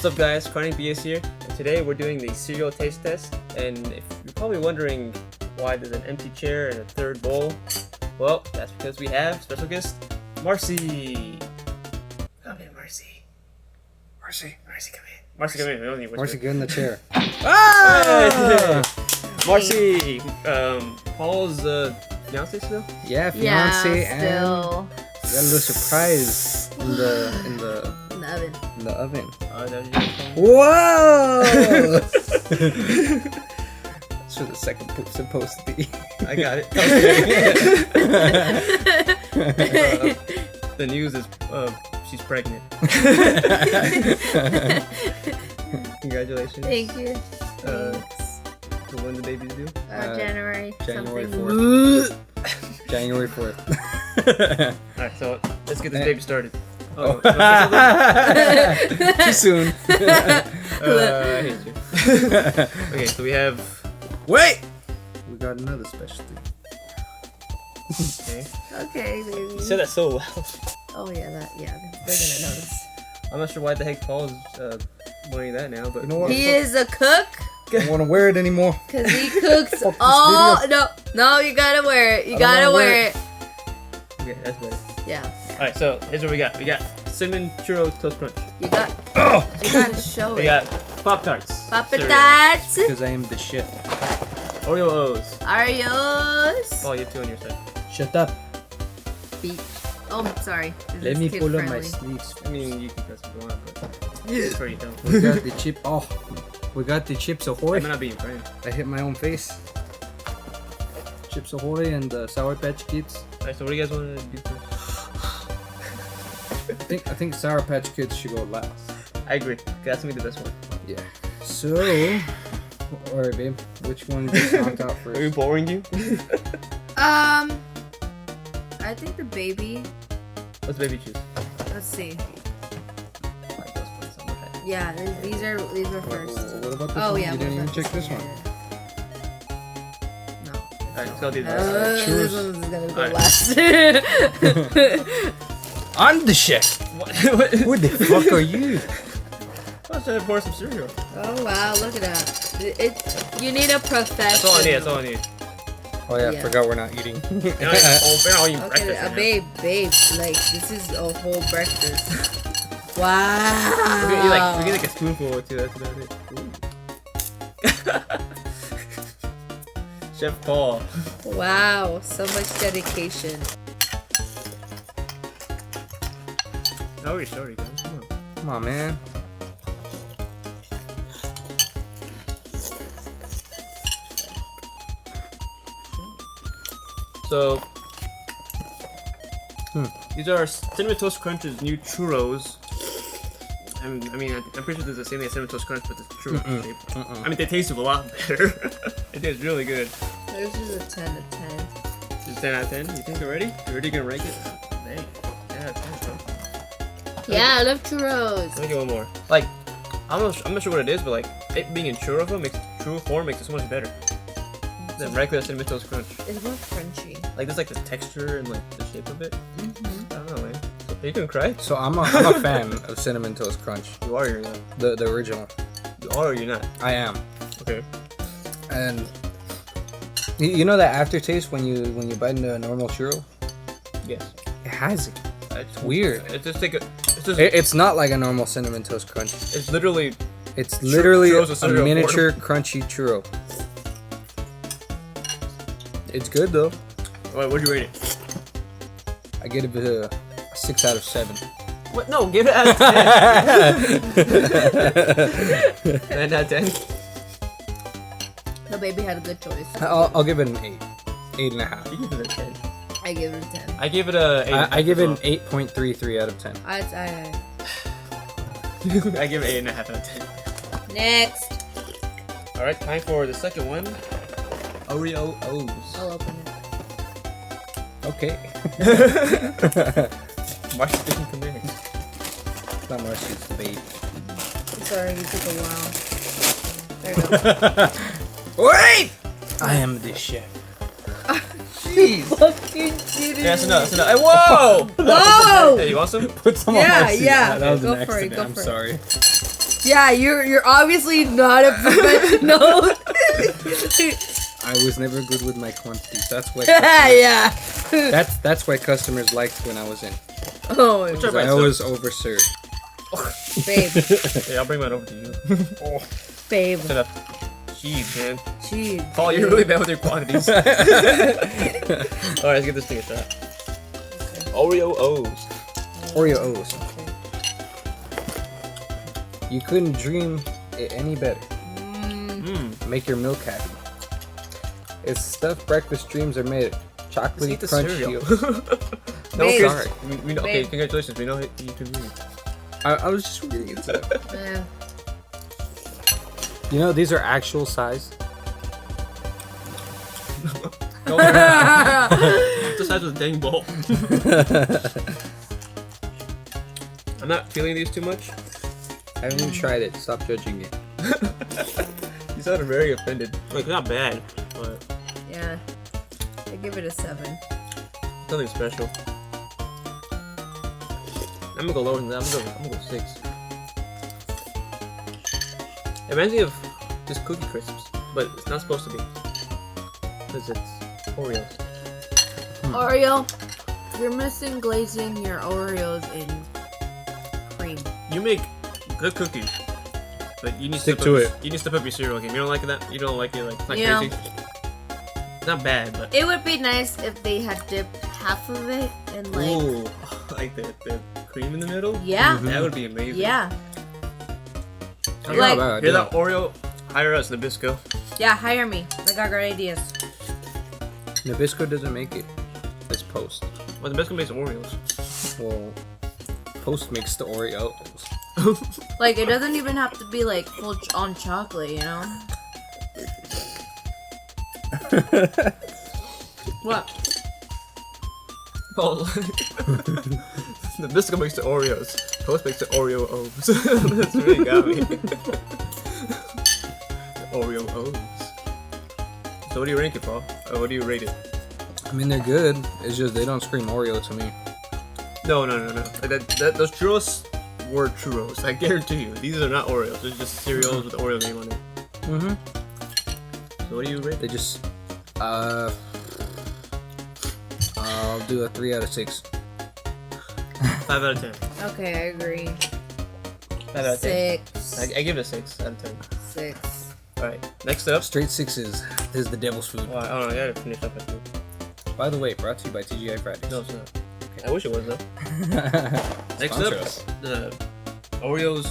What's up guys, Carney BS here, and today we're doing the cereal taste test. And if you're probably wondering why there's an empty chair and a third bowl, well, that's because we have special guest, Marcy. Come in, Marcy. Marcy, come in. Marcy, come in. We don't need Marcy, get in the chair. Ah! Marcy, Paul's fiance still? Yeah, fiance yeah, still. and we got a little surprise in the oven. In the oven. Whoa! That's what the second poop's supposed to be. I got it. The news is she's pregnant. Congratulations. Thank you. So when the baby's due? January. January something. 4th. January 4th. Alright, so let's get this baby started. Oh. Too soon. I hate you. Okay, so we have... Wait! We got another specialty. Okay. Okay, baby. You said that so well. Oh yeah, they're gonna notice. I'm not sure why the heck Paul's wearing that now, but... You know what? He is a cook. I don't want to wear it anymore. Cause he cooks Fuck this all. video. No, you gotta wear it. You I don't gotta wanna wear wear it. Okay, that's better. Yeah. Alright, so here's what we got. We got cinnamon churro toast crunch. You got. Oh! You gotta show We it. got Pop-Tarts. Papa cereal, Tarts. Because I am the shit. Oreo O's. Oreos. Oh, you have two on your side. Shut up. Beach. Oh, sorry. This Let is me kid pull up my friendly. sleeves. I mean, you can press if you want, but before you don't. We got the chip. Oh, we got the Chips I Ahoy. might not be your friend. I hit my own face. Chips Ahoy and the Sour Patch Kids. Alright, so what do you guys want to do first? I think Sour Patch Kids should go last. I agree. That's gonna be the best one. Yeah. So, alright, babe. Which one gets knocked out Are we first? boring you? I think the baby. Let's baby choose. Let's see. Like those ones on the back. Yeah, these are first. What about this Oh one? yeah. You didn't even both check first. this one. No. Alright, so I'll do this. This one's gonna go Alright. last. I'm the chef. What? Who the fuck are you? I was trying to pour some cereal. Oh wow, look at that. You need a professional. That's all I need. That's all I need. Oh yeah, I Yeah. forgot we're not eating. We're not eating Okay, breakfast right now. babe, like this is a whole breakfast. We Wow. get like a spoonful or two. That's about it. Chef Paul. Wow, so much dedication. No, you're sorry, guys. Come on. Come on, man. So, these are Cinnamon Toast Crunch's new churros. And I mean, I'm pretty sure this is the same thing as Cinnamon Toast Crunch, but it's churro shape. I mean, they taste a lot better. It tastes really good. This is a 10 out of 10. Is it 10 out of 10? You think you're ready? You're ready to rank it? Dang. 10 out of 10, bro. Yeah, I love churros. Let me get one more. Like, I'm not sure what it is, but like, it being in churro form makes it so much better than regular Cinnamon Toast Crunch. It's more crunchy. Like, there's like the texture and like the shape of it. I don't know, man. Are you gonna cry? So I'm a fan of Cinnamon Toast Crunch. You are or you're not? The original. You are or you're not? I am. Okay. And you know that aftertaste when you bite into a normal churro? Yes. It has it. It's Weird. It's just like It's not like a normal Cinnamon Toast Crunch. it's literally It's literally churros with a cereal miniature crunchy churro. It's good though. what'd you rate it? I give it a 6 out of 7. What? No, give it out of 10. 9 out of 10. The baby had a good choice. I'll give it an 8. 8.5. You give it a 10. I give it a 10. I give it a 8. I give it an 8.33 out of 10. I I give it 8.5 out of 10. Next. All right, time for the second one. Oreo O's. I'll open it. Okay. Marcy didn't come in. It's not much, it's the baby. Sorry, you took a while. There you go. Wait! I am the chef. Jeez. Fucking kidding Yeah, that's me. enough. That's enough. Hey, whoa! Whoa! Hey, you want some? Put some Yeah, on my seat. yeah. That was Go an for it, accident. go I'm for it. sorry. Yeah, you're obviously not a professional. I was never good with my quantities. That's why. Yeah. That's why customers liked when I was in. Oh, What's your I best? always overserved. babe, Yeah, I'll bring mine over to you. babe. Shut up. Jeez, man. Jeez. Paul, you're really bad with your quantities. Alright, let's give this thing a shot. Oreo O's. Oreo O's. You couldn't dream it any better. Make your milk happy. It's stuff breakfast dreams are made of. Chocolatey Eat the crunch cereal. shield. No, Babe. sorry. We know, okay, Babe. congratulations. We know you can read. I was just reading it. So. Yeah. You know, these are actual size. No, the size of the dang bowl. I'm not feeling these too much. I haven't even tried it. Stop judging it. You sounded very offended. Like, not bad, but Yeah. I give it a 7. nothing special. I'm gonna go lower than that. I'm gonna go 6. It reminds me of just Cookie Crisps, but it's not supposed to be. Because it's Oreos. Oreo, you're missing glazing your Oreos in cream. You make good cookies, but you need Stick to to up it. You need to step up your cereal game. You don't like that? You don't like it? Like, it's not Yeah. crazy? It's not bad, but... It would be nice if they had dipped half of it in like. Ooh, like the cream in the middle? Yeah. That would be amazing. Yeah. Not Like- bad, Hear yeah. that, Oreo? Hire us, Nabisco. Yeah, hire me. I got great ideas. Nabisco doesn't make it. It's Post. Well, Nabisco makes Oreos. Well, Post makes the Oreos. Like, it doesn't even have to be like full on chocolate, you know? What? Paul, Nabisco makes the Oreos. Post makes the Oreo O's. That's really got me. The Oreo O's. So what do you rank it, Paul? Or what do you rate it? I mean, they're good. It's just they don't scream Oreo to me. No. Like those churros were churros. I guarantee you. These are not Oreos. They're just cereals with the Oreo name on it. Mm-hmm. So what do you rate They it? just, I'll do a 3 out of 6. 5 out of 10. Okay, I agree. 5 out of 10. 6. I give it a 6 out of 10. 6. Alright, next up. Straight 6s. This is the devil's food. Well, I don't know, I gotta finish up my food. By the way, brought to you by TGI Fridays. No, it's not. I wish it was though. Next Sponsor up, us. the Oreos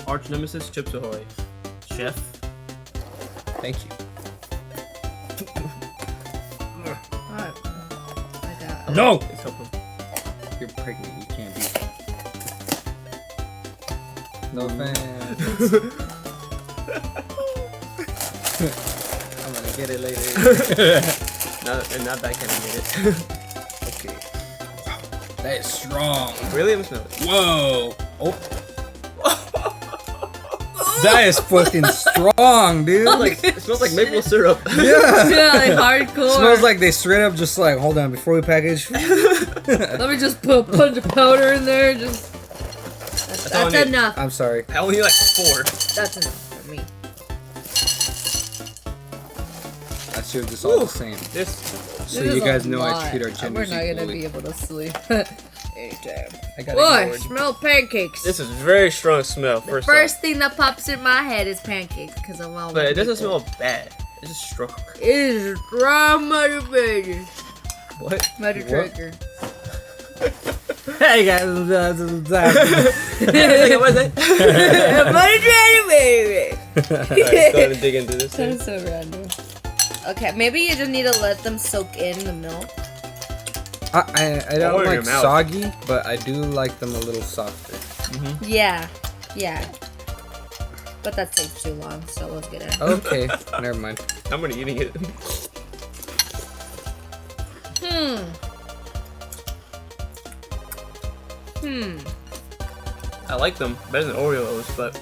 arch nemesis, Chips Ahoy. Chef. Thank you. No! It's helping. You're pregnant. You can't be. No offense. I'm gonna get it later. Not that kind of get it. Okay. Wow. That is strong. Really? Let me smell it. Whoa. Oh. That is fucking strong, dude. It smells like maple syrup. Yeah. Yeah, like hardcore. Smells like they straight up just like, hold on, before we package. Let me just put a bunch of powder in there. Just. That's all I That's need. enough. I'm sorry. I only need like 4. That's enough for me. I should have just all the same. This. So This you is guys a know lot. I treat our genders We're not gonna equally. be able to sleep anytime. I gotta Boy, ignore it. smell pancakes. This is very strong smell. The First first off. thing that pops in my head is pancakes because I'm all. But it doesn't smell bad. It's just strong. It is strong motivated. What? Motivator. Hey guys, What's that? Motivated, baby. Alright, let's go ahead and dig into this That thing. is so random. Okay, maybe you just need to let them soak in the milk. I don't Or in like your mouth. soggy, but I do like them a little softer. Yeah, yeah. But that takes too long, so let's get it. Okay, never mind. I'm gonna eating it. I like them better than Oreos, but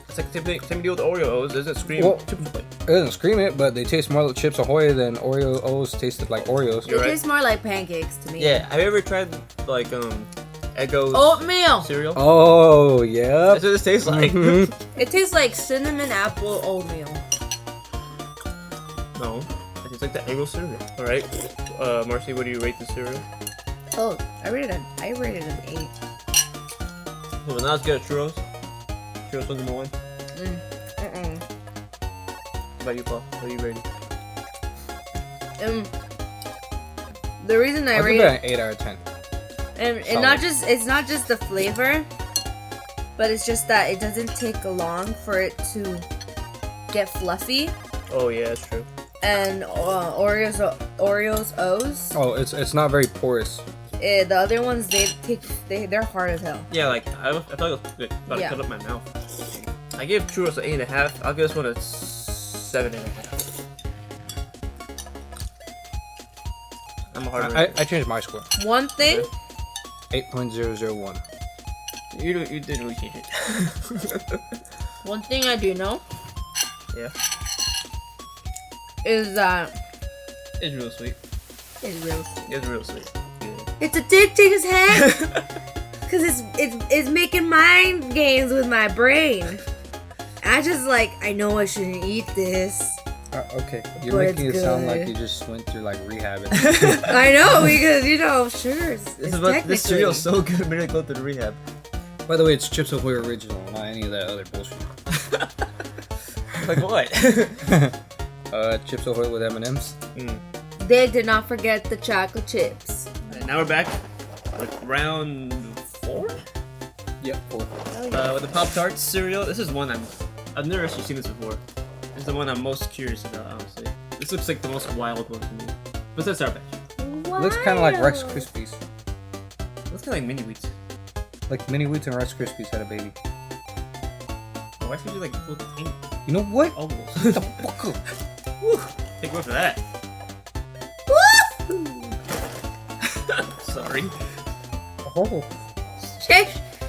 it's like the same deal with Oreos. Doesn't scream. Well- Chips Ahoy. It doesn't scream it, but they taste more like Chips Ahoy than Oreos tasted like Oreos. It You're right. tastes more like pancakes to me. Yeah, have you ever tried like Eggo's Oatmeal. cereal. Oh, yeah. That's what this tastes like. It tastes like cinnamon apple oatmeal. No, it tastes like the Eggo cereal. All right, Marcy, what do you rate the cereal? Oh, I rated an 8. Well, not as good as churros. Churros was number 1. What about you, Paul? What are you rating? The reason I I'll give rate it an 8 out of 10. and it's not just the flavor, but it's just that it doesn't take long for it to get fluffy. Oh yeah, that's true. And Oreos O's. Oh, it's not very porous. The other ones they're hard as hell. Yeah, like I felt like it was about to cut up my mouth. I gave churros an 8.5. I'll give this one a 7.5. I'm a hard I changed my score. One thing. 8.001. You didn't really change it. One thing I do know Yeah, is that it's real sweet. it's real sweet. It's real sweet. Yeah. It's addicting as heck. Cause it's making mind games with my brain. I just I know I shouldn't eat this. Okay, you're But making it it's sound good. like you just went through rehab. I know because sugar is This cereal's so good. Maybe I go to the rehab. By the way, it's Chips Ahoy original, not any of that other bullshit. Like what? Chips Ahoy with M&Ms. They did not forget the chocolate chips. And now we're back, like round 4. Yep, 4. With the Pop-Tart cereal. This is one I've never actually seen this before. This is the one I'm most curious about, honestly. This looks like the most wild one to me. But let's start back. Looks kind of like Rice Krispies. Looks kind of like mini wheats. Like Mini Wheats and Rice Krispies had a baby. Oh, Rice Krispies like little tiny You know what? ovals. What the fuck? Woo! Take one for that. Sorry. Oh,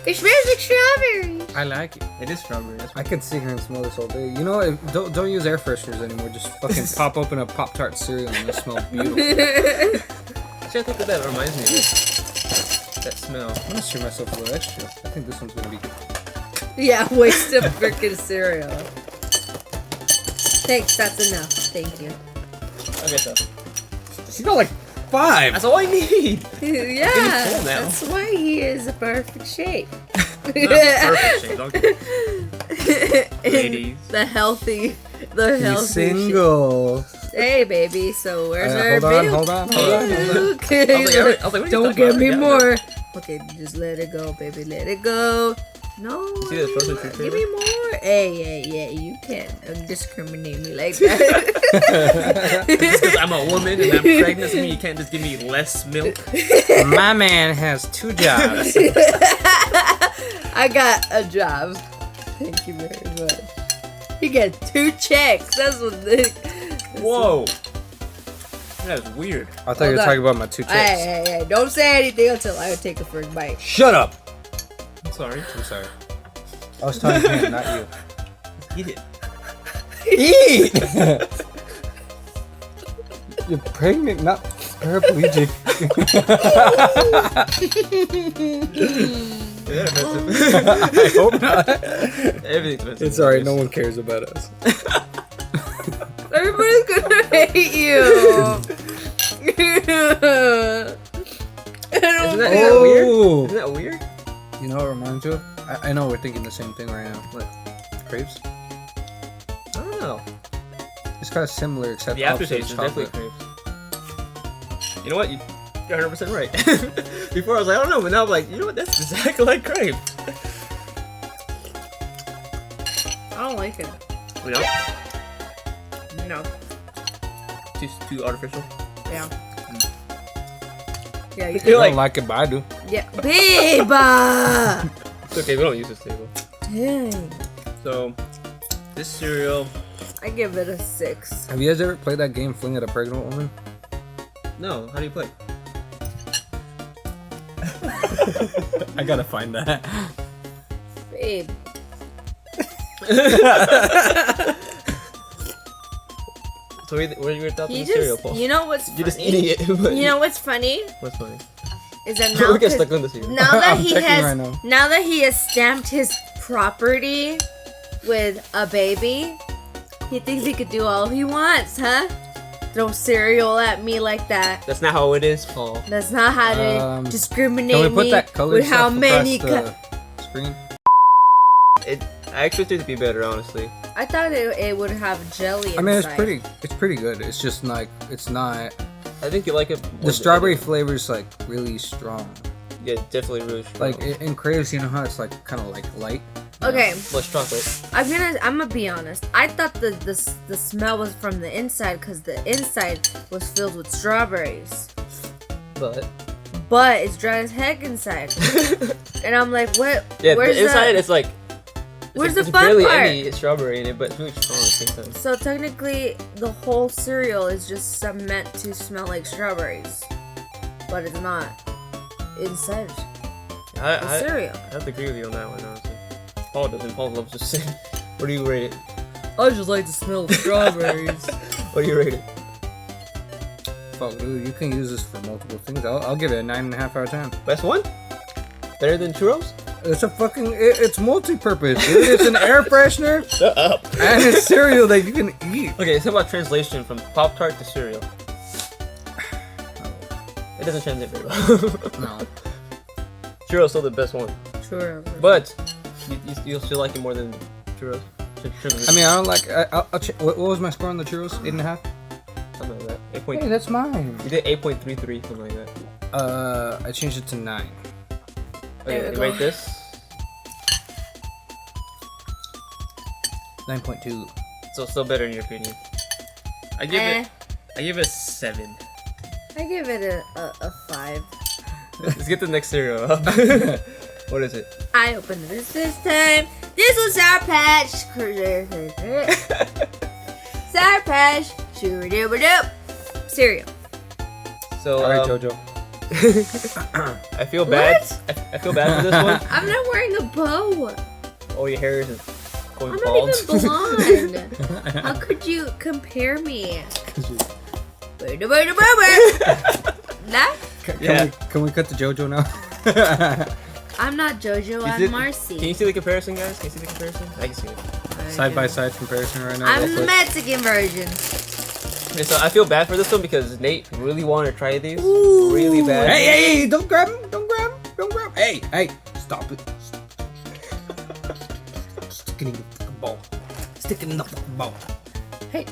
It smells like strawberry. I like it. It is strawberry. That's I could sit here and smell this all day. You know what? Don't use air fresheners anymore. Just fucking pop open a Pop-Tart cereal and it'll smell beautiful. Actually, I think that reminds me of that smell. I'm gonna stir myself a little extra. I think this one's gonna be good. Yeah, waste of freaking cereal. Thanks, that's enough. Thank you. Okay, so. You got 5. That's all I need! Yeah, full now. that's why he is a perfect shape. Perfect shape, don't you? Ladies. The healthy He's single. shape. Hey, baby. So where's our Hold on. Okay. I was like, what are you Don't talking give about? me Yeah, more. Okay, just let it go, baby. Let it go. No. See this frozen fruit Give flavor? me more. Hey, you can't discriminate me like that. Just because I'm a woman and I'm pregnant, so you can't just give me less milk. My man has 2 jobs. I got a job. Thank you very much. You get 2 checks. That's what Whoa. That is weird. I thought you were Hold on. talking about my 2 checks. Hey, don't say anything until I take a first bite. Shut up. I'm sorry. I'm sorry. I was talking to him, not you. Eat it. Eat! You're pregnant, not paraplegic. Is that offensive? I hope not. Everything's offensive. It's alright, no one cares about us. Everybody's gonna hate you. Isn't that weird? Oh! Isn't that weird? You know what it reminds you of? I know we're thinking the same thing right now. What? Crepes? I don't know. It's kind of similar, except The opposite aftertaste is chocolate. definitely crepes. You know what? You're 100% right. Before I was like, I don't know, but now I'm like, you know what? That's exactly like crepes. I don't like it. You know? No. Too artificial. Yeah. Yeah, you I can. don't like it, but I do. Yeah, babe. It's okay, we don't use this table. Dang. So, this cereal. I give it a 6. Have you guys ever played that game, Fling at a Pregnant Woman? No, how do you play? I gotta find that. Babe. So, what are your thoughts on You the cereal, just, Paul? you know what's You're just funny? eating it. You know what's funny? What's funny? is that now, We get stuck on this here. now that I'm he checking has right now. now that he has stamped his property with a baby, he thinks he could do all he wants, huh? Throw cereal at me like that. That's not how it is, Paul. That's not how to discriminate Can we put me that color with how stuff many. across the screen? I expected it to be better, honestly. I thought it would have jelly. I mean, it's inside. pretty good. It's just like it's not. I think you like it. more The strawberry than- flavor is like really strong. Yeah, definitely really strong. Like in Craves, you know how it's like kind of like light. Okay, less chocolate. I'm gonna be honest. I thought the smell was from the inside because the inside was filled with strawberries, But but it's dry as heck inside. And I'm like, what? yeah, Where's the inside it's like. Where's there's the fun barely part? any strawberry in it, but it's really strong at the same time. So technically, the whole cereal is just meant to smell like strawberries, but it's not inside the I cereal. have to agree with you on that one, honestly. Paul doesn't. Paul loves to sing. What do you rate it? I just like the smell of strawberries. What do you rate it? Fuck, dude, you can use this for multiple things. I'll give it a 9.5 out of 10. Best one? Better than churros? It's a fucking. It's multi-purpose, dude. It's an air freshener Shut up. and it's cereal that you can eat. Okay, it's about translation from Pop Tart to cereal. It doesn't translate very well. No. Churros still the best one, Sure. but you'll still like it more than churros. I mean, I don't like. What was my score on the churros? 8.5. Something like that. 8. Hey, that's mine. You did 8.33, something like that. I changed it to 9. There Okay, we you rate go. this. 9.2. So still better in your opinion. I give it a 7. I give it a 5. Let's get the next cereal. What is it? I opened this time. This was Sour Patch. Sour Patch. Shoo-a-doo-a-doo. Cereal. So Sorry, Jojo. I feel bad. I feel bad for this one. I'm not wearing a bow. Oh, your hair is going I'm bald. not even blonde. How could you compare me? Nah, Yeah. Can we cut the Jojo now? I'm not JoJo. Is I'm it- Marcy. Can you see the comparison, guys? Can you see the comparison? I can see it. Side by side comparison right now. I'm real the quick. Mexican version. Okay, so I feel bad for this one because Nate really wanted to try these. Ooh. Really bad. Hey, don't grab him! Don't grab him! Don't grab him! Hey, stop it! Stick it in your fucking ball. Stick it in the fucking ball. Hey,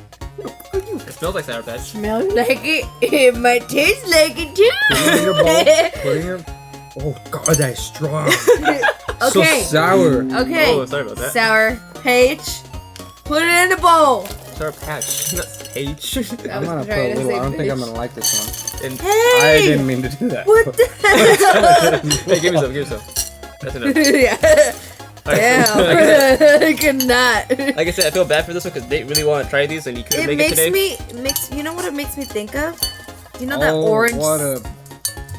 It smells like Sour Patch. smells like it. It might taste like it Put it in your ball. too. Put it in your. Oh God, that's strong. Okay. So sour. Okay. Oh, sorry about that. Sour Patch. Put it in the bowl. Sour Patch, not H. I'm gonna put trying a to little. say I don't think I'm fish. gonna like this one. And Hey. I didn't mean to do that. What the hell? hey, give me some, give me some. That's enough. Yeah. Alright, I cannot. like I said, I feel bad for this one because Nate really wanted to try these and he couldn't It make it today. makes me you know what it makes me think of? You know that Oh, orange what a.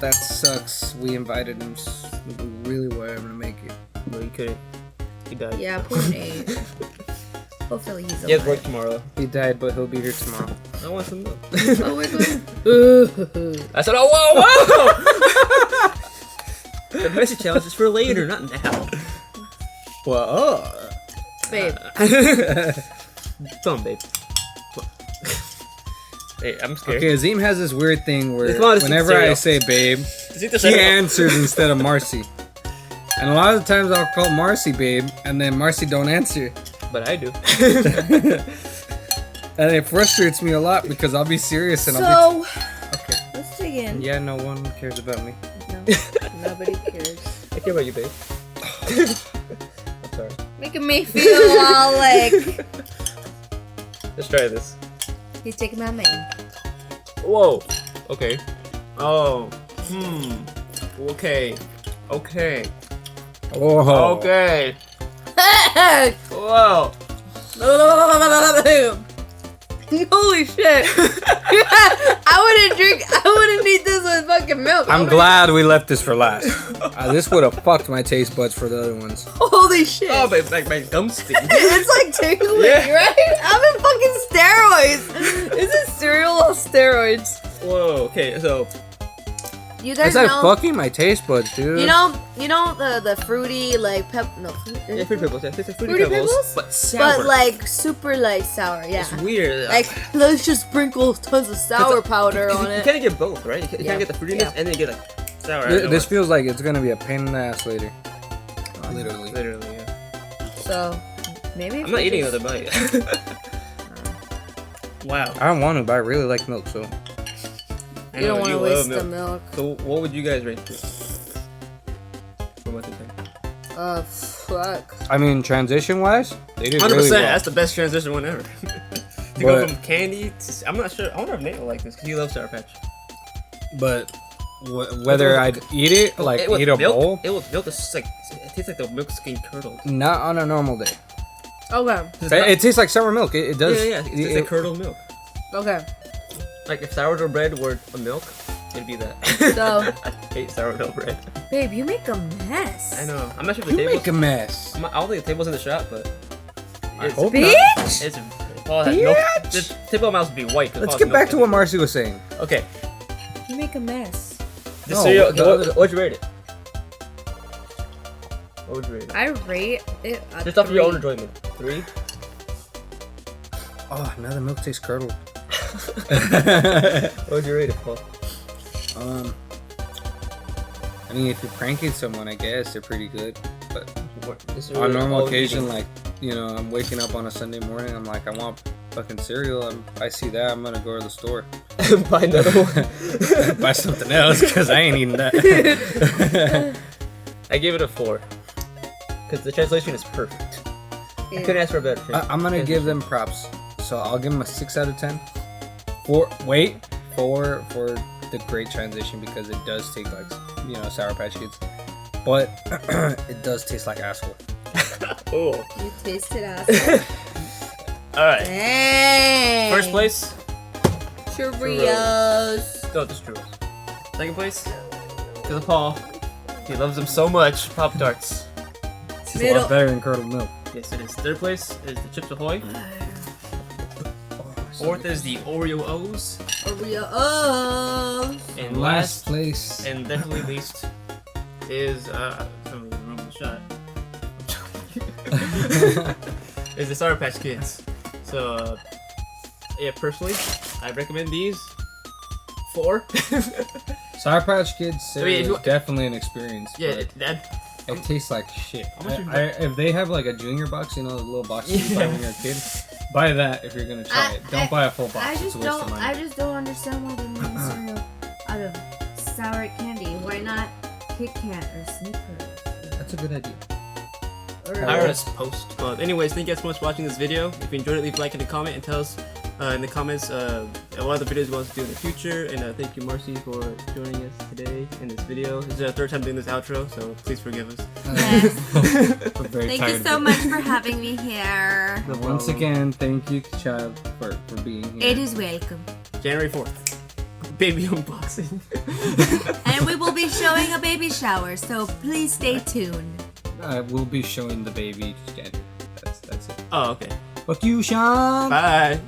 That sucks. We invited him. We really were able to make it. No, he couldn't. He died. Yeah, poor Nate. Hopefully he's He has work alive. tomorrow. He died, but he'll be here tomorrow. I want some milk. Oh my god. I said, oh, whoa, whoa! The message challenge is for later, not now. Whoa. Babe. Come on, babe. Hey, I'm scared. Okay, Azeem has this weird thing where Come on, it's whenever cereal. I say babe, Just eat the he cereal. answers instead of Marcy. And a lot of times I'll call Marcy babe, and then Marcy don't answer. But I do. And it frustrates me a lot because I'll be serious and So I'll be... Okay. let's dig in. Yeah, no one cares about me. No, nobody cares. I care about you, babe. I'm sorry. Making me feel all like Let's try this. he's taking my man. Whoa. Okay. Oh. Okay. Okay. Oh. Okay. Whoa. Holy shit! I wouldn't eat this with fucking milk. I'm glad we left this for last. This would have fucked my taste buds for the other ones. Holy shit! Oh, my gums sting. It's like tingling, Yeah. right? I'm in fucking steroids. This is cereal on steroids. Whoa. Okay. So You guys It's like know. fucking my taste buds, dude. You know the fruity like Yeah, fruity pebbles. Yeah, it's like fruity Fruity pebbles, Pebbles? but sour. but like super like sour. Yeah. It's weird. Like let's just sprinkle tons of sour powder on You it. kind of get both, right? You Yeah. kind of get the fruitiness Yeah. and then you get like sour. This feels like it's gonna be a pain in the ass later. Literally. Literally, yeah. So maybe. I'm not eating another bite. Wow. I don't want to, but I really like milk, so. I You don't know, want to love waste the milk. So, what would you guys rate this? From 1 to 10. Fuck. I mean, transition-wise, they did 100%. really well. That's the best transition one ever. To go from candy to, I'm not sure. I wonder if Nate will like this because he loves Sour Patch. But whether I'd eat it, like With eat a milk, bowl, It with milk is just like it tastes like the milk's getting curdled. not on a normal day. Okay. It tastes like summer milk. It does. Yeah. It's like curdled milk. Okay. Like if sourdough bread were a milk, it'd be that. So- I hate sourdough bread. Babe, you make a mess. I know. I'm not sure if You the tables. make a mess. I don't think the table's in the shop, but I hope Bitch! not. it's Paul has milk. Bitch! The table mouse would be white. 'cause Let's Paul get has back milk to in what it. Marcy was saying. Okay. You make a mess. The No, cereal. the- What'd you rate it? What would you rate it? I rate it a Just off of your own 3. enjoyment. 3. Oh, now the milk tastes curdled. What would you rate it, Paul? I mean, if you're pranking someone, I guess they're pretty good. But This is on really normal all occasion, eating. like, you know, I'm waking up on a Sunday morning, I'm like, I want fucking cereal. I see that, I'm gonna go to the store. Buy another one. Buy something else, because I ain't eating that. I give it a 4. Because the translation is perfect. I couldn't ask for a better translation. I'm gonna give them props. So I'll give them a 6 out of 10. 4 for the great transition, because it does take like, you know, Sour Patch Kids. But it does taste like asshole. Oh. You tasted ass. Alright. Dang. First place? Cheerios. No, just churros. Second place? Because of Paul. He loves them so much. Pop Tarts. It's a Middle. lot better than curdled milk. Yes, it is. Third place is the Chips Ahoy. Fourth is the Oreo O's. Oreos. And Last place. and definitely least is some of the room in the shot. Is the Sour Patch Kids. So yeah, personally, I recommend these 4. Sour Patch Kids cereal if you- is definitely an experience. Yeah, but it tastes like shit. How much If they have like a junior box, you know, the little boxes you buy when you're a kid, buy that if you're gonna try it. Don't buy a full box. I It's just a waste of don't. money. I just don't understand why they make cereal out of sour candy. Why not Kit Kat or Snickers? That's a good idea. Or hire us post. But anyways, thank you guys so much for watching this video. If you enjoyed it, leave a like and a comment and tell us in the comments what other videos you want us to do in the future. And thank you, Marcy, for joining us today in this video. This is our 3rd time doing this outro, so please forgive us. Yes. I'm very Thank you tired so of it. much for having me here. No Once problem. again, thank you, child, for being here. It is welcome. January 4th. Baby unboxing. And we will be showing a baby shower, so please stay tuned. I will be showing the baby standard. That's it. Oh, okay. Fuck you, Sean. Bye.